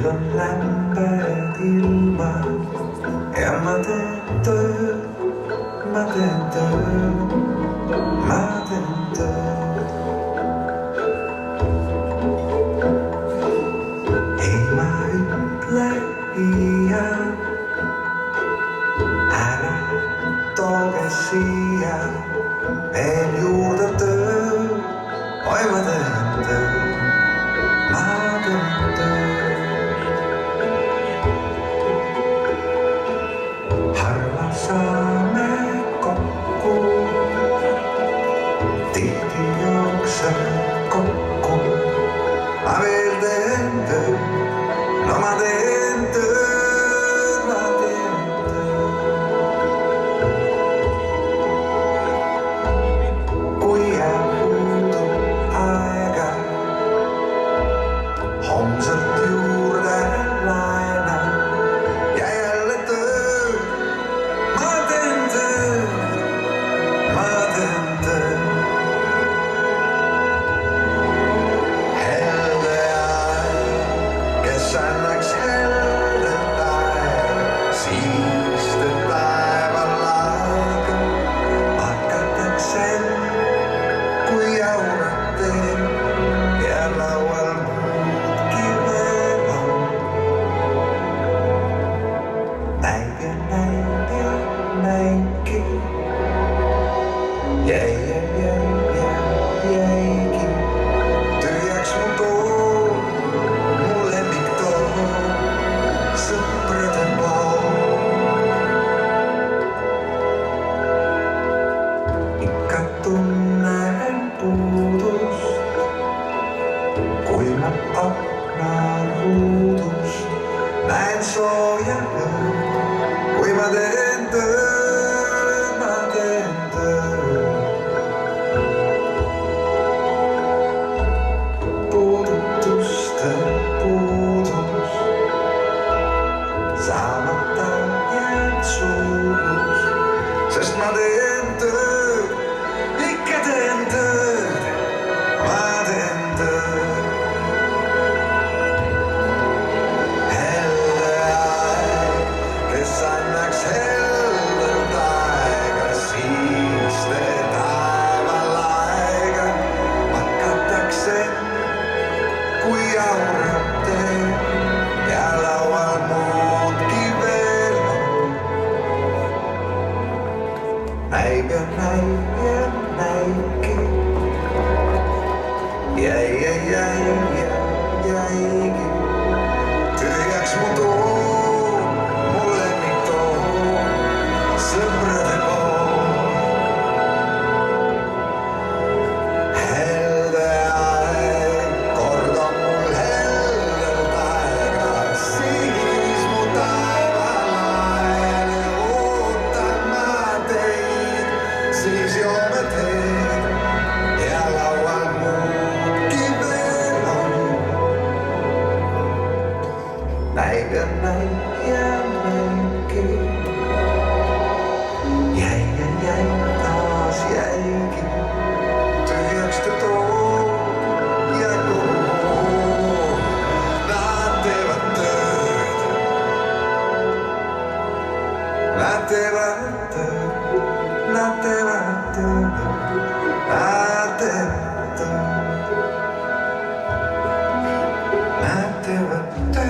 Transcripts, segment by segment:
on lämpöät ilman ja mä teen töö, mä teen töö, mä teen töö. Ei mä hypple ihan, älä tolke siihen, en juurta töö, oi mä teen töö. Harva saame kokkuun, tihti juoksen kokkuun. Mä veel teen töö, no mä teen töö, mä teen töö. Kui jää puudu aega, homselt juurde laenan ja jälle töö. Mä teen töö, mä teen töö. Helde aeg, kesän läks heldet aeg, siiste päeval aega. Hakataks sen, kui jaurat teen ja laual muudki veel on. Näib ja näib ja näibki, jäigi. Tühjaks mu too, mu lemmik too, sõprade pool. Ikka tunnen puudust, kui ma aknal ruudus näen sooja õhku, kui ma teen töö, ma teen töö. Puudutuste puudus, saamata jääd suurus, sest ma teen tööd, ikka teen tööd, ma teen tööd. Helde aeg, kes annaks heldelt aega, siiste taeval aega. Hakataks sen, kui jaurab teen ja laual muudki veel on. Näib ja näibki, jäigi. Tühjaks mu too, mu lemmik too, sõprade pool. Helde aeg, kord on mul heldelt aega, siis mu taeval aeg ja ootan ma teid, siis joome teed ja laual muudki veel on. Näib ja näibki, jäi, taas jäigi. Tühjaks ta toob ja kuu. Nad teevad tööd, nad teevad tööd, nad teevad tööd, nad teevad tööd, nad teevad tööd.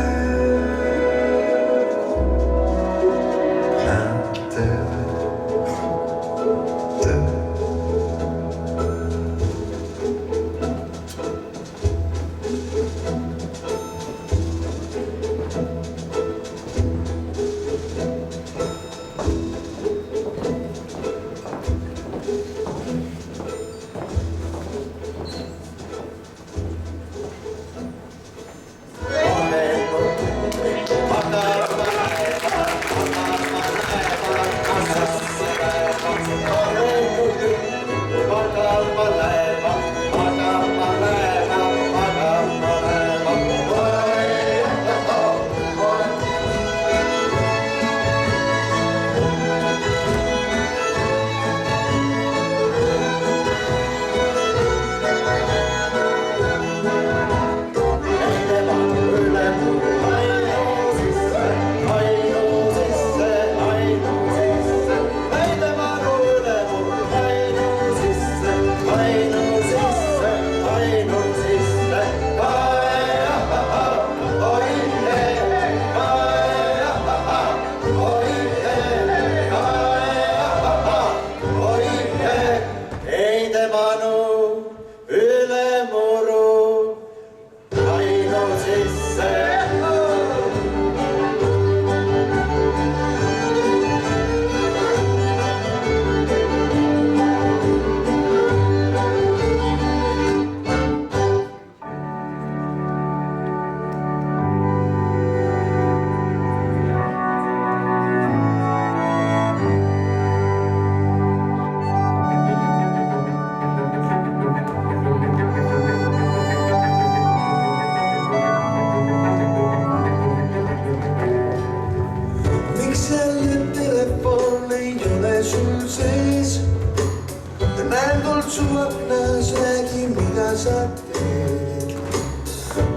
sua näsäkin mitä sä teet.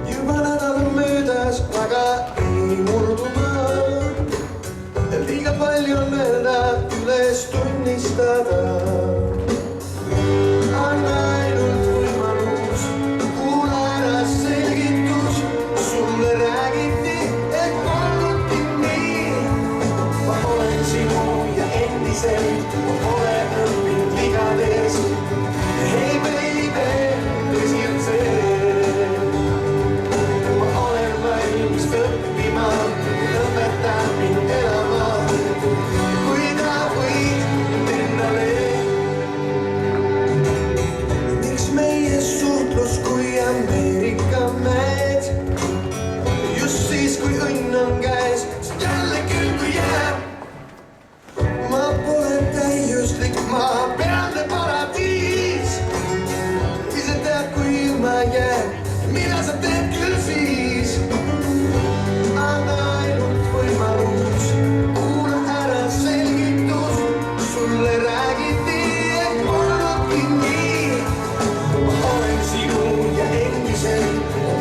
Jumala myötäs vaikka ei murtumaan. Liiga paljon meiltä yleistunnistavaa. Anna ainut voimanuus, kuulla eräs selkitys. Sulle rääkitti, et ollutkin niin. Mä olen sinun ja entisen, olen öppin vihates. Hei baby, tosiaan se. Mä olen valmis oppimaan, opettaa minun elämää. Kuita voit mennä. Miks meie suhtlus kui Ameerika mehed? Just siis kui õnn on käes, siis jälle külgu jääb. Ma pole täiuslik, ma pealne paradiis. Ise tead kui ilma jääb, mida sa teed küll siis. Anna ainult võimalus, kuula ära selgitus. Sulle räägiti, et ollutki nii. Ma olen sinu ja endisen,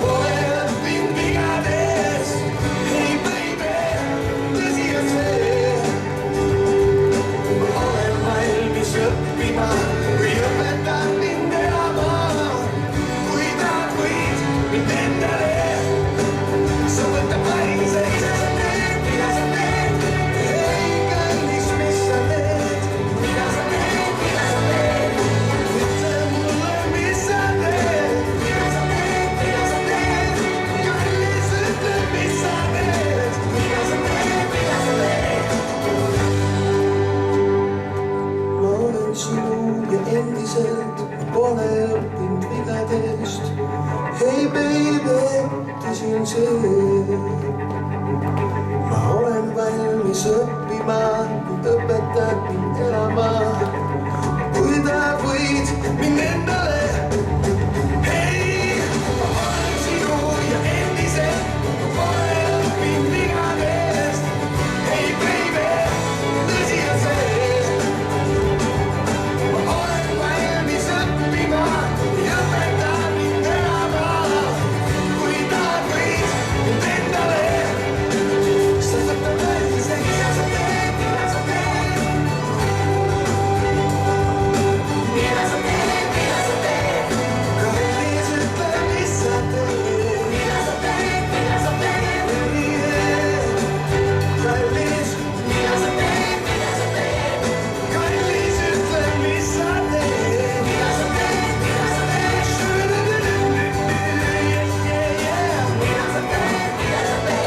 pole õppinud vigades. Hei baby, tõsi on see. Ma olen valmis õppima, kui õpetan mind elama. Kui tahad, võid mind endale. Sa võta pärise, ise sa teed, mida sa teed. Hei kallis, mis sa teed, mida sa teed, mida sa teed. Ütle mulle, mis sa teed, mida sa teed, mida sa teed. Kallis, ütle, mis sa teed, mida sa teed, mida sa teed. Ma olen sinu ja endiselt pole õppinud vigadest. Hei baby, tõsi on see. Ma olen valmis õppima, kui õpetad mind elama. Kui tahad, võid mind endale. Hei, ma olen sinu ja endiselt pole õppinud vigadest. Hei baby, tõsi on see. Ma olen valmis õppima ja õpetan mind elama. Kui tahad, võid mind endale. Sa võta pärise, mida sa teed, mida sa teed. Mida sa teed, mida sa teed. Kallis, ütle, mis sa teed. Mida sa teed, mida sa teed. Kallis, mida sa teed, mida sa teed. Kallis, ütle, mis sa teed. Mida sa teed, mida sa teed. Mida sa teed, mida sa teed.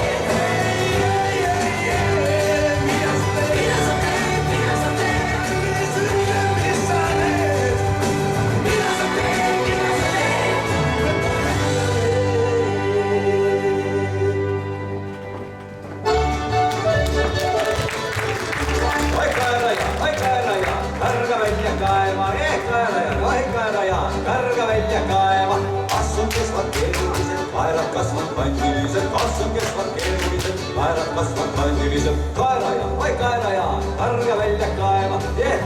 Karga välja kaeva, kas on kesvad keerulised, kaerad kasvad kandilised, kas on kesvad keerulised, kaerad kasvad kandilised. Kaeraja, oi kaeraja, karga välja kaeva,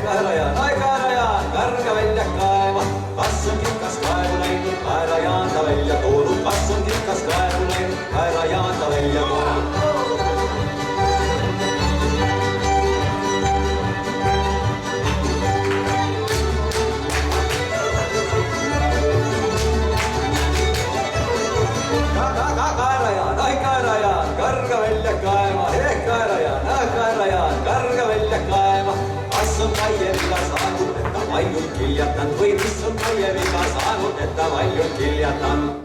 kaeraja, oi kaeraja, karga välja kaeva. Kas on kikas kaevu läinud, kaerajaan ta välja toonud, kas on kikas kaevu läinud, kaerajaan ta välja toonud. Karga välja kaeva, kaerajaan, karga välja kaeva. Kas on vaie viga saanud, et ta valjult kiljatan või mis on vaie viga saanud, et ta valjult kiljatan?